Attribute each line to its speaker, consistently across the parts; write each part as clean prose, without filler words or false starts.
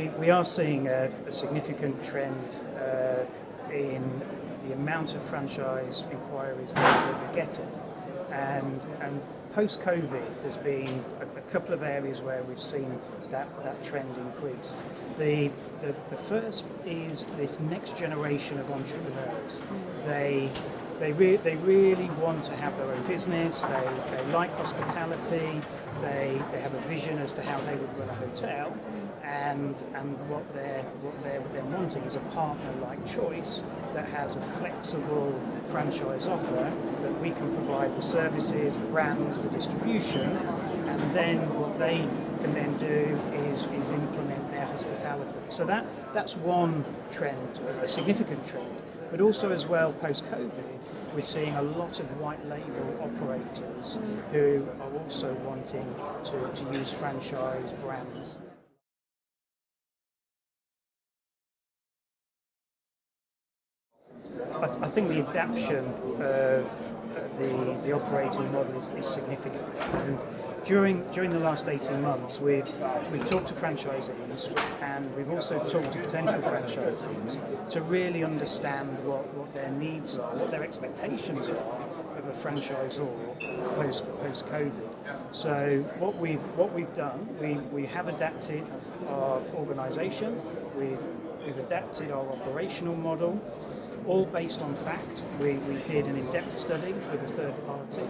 Speaker 1: we are seeing a significant trend in the amount of franchise inquiries that we're getting. And post-COVID, there's been a couple of areas where we've seen that trend increase. The first is this next generation of entrepreneurs. They really want to have their own business. They like hospitality. They have a vision as to how they would run a hotel, and what they're wanting is a partner-like choice that has a flexible franchise offer that we can provide the services, the brands, the distribution, and then what they can then do is implement their hospitality. So that's one trend, a significant trend. But also as well, post-COVID, we're seeing a lot of white label operators who are also wanting to use franchise brands. I think the adaptation of the operating model is significant. And during the last 18 months, we've talked to franchisees, and we've also talked to potential franchisees to really understand what their needs are, what their expectations are of a franchisor post-COVID. So what we've done, we have adapted our organisation, we've adapted our operational model, all based on fact. We did an in-depth study with a third party,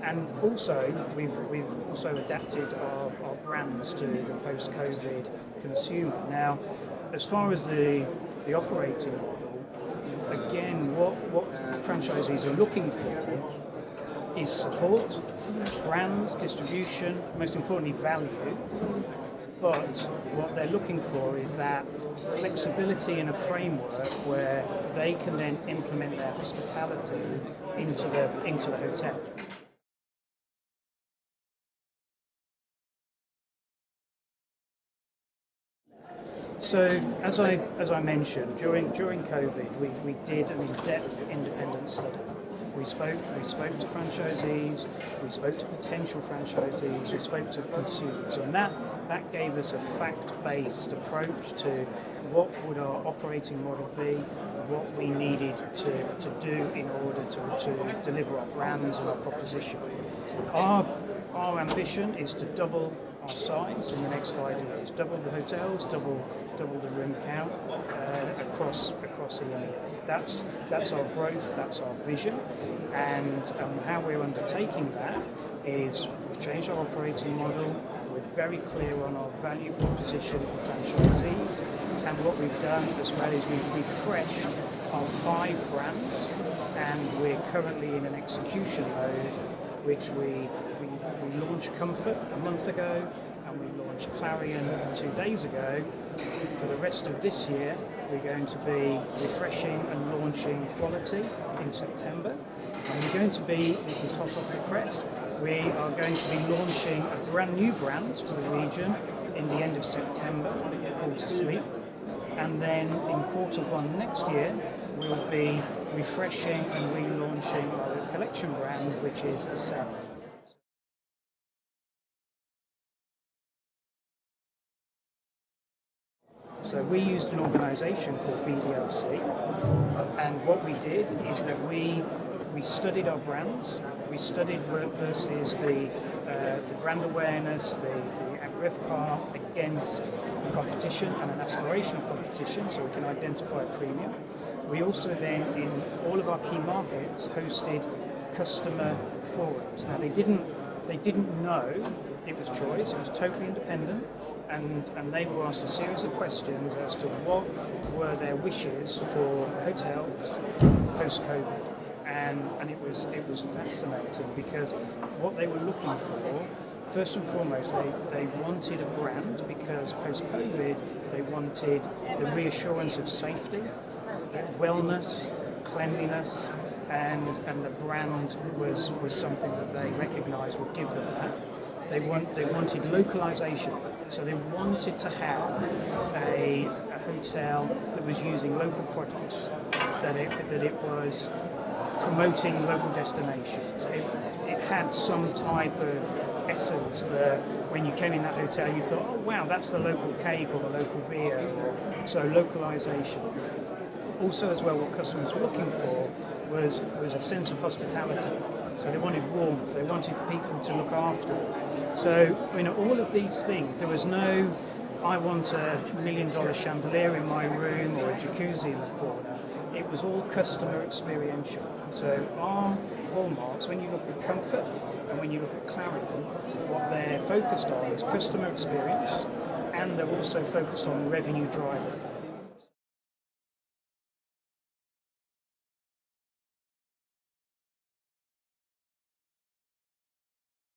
Speaker 1: and also we've also adapted our brands to the post-COVID consumer. Now, as far as the operating model, again, what franchisees are looking for is support, brands, distribution, most importantly value. But what they're looking for is that flexibility in a framework where they can then implement their hospitality into the hotel. So as I mentioned, during COVID, we did an in-depth independent study. We spoke to franchisees, we spoke to potential franchisees, we spoke to consumers, and that gave us a fact-based approach to what would our operating model be, what we needed to do in order to deliver our brands and our proposition. Our ambition is to double our size in the next 5 years, double the hotels, double the room count across EMEA. That's our growth, that's our vision, and how we're undertaking that is we've changed our operating model. We're very clear on our value proposition for franchisees, and what we've done as well is we've refreshed our 5 brands, and we're currently in an execution mode, which we launched Comfort a month ago, and we launched Clarion 2 days ago. For the rest of this year, we're going to be refreshing and launching Quality in September. And we're going to be, this is hot off the press, we are going to be launching a brand new brand to the region in the end of September called Sleep. And then in Q1 next year, we'll be refreshing and relaunching our collection brand, which is Ascend. So we used an organisation called BDLC, and what we did is that we studied our brands, we studied versus the brand awareness, the RevPAR against the competition and an aspirational competition, so we can identify a premium. We also then, in all of our key markets, hosted customer forums. Now they didn't know it was choice, it was totally independent, and they were asked a series of questions as to what were their wishes for hotels post-COVID. And it was fascinating, because what they were looking for, first and foremost, they wanted a brand, because post-COVID they wanted the reassurance of safety, wellness, cleanliness, and the brand was something that they recognised would give them that. They wanted localization, so they wanted to have a hotel that was using local produce, that it was promoting local destinations. It had some type of essence, when you came in that hotel, you thought, oh wow, that's the local cake or the local beer. So localization. Also, as well, what customers were looking for was a sense of hospitality. So they wanted warmth, they wanted people to look after. So, all of these things, there was no, I want $1 million chandelier in my room or a jacuzzi in the corner. It was all customer experiential. So our hallmarks, when you look at comfort and when you look at clarity, what they're focused on is customer experience, and they're also focused on revenue driver.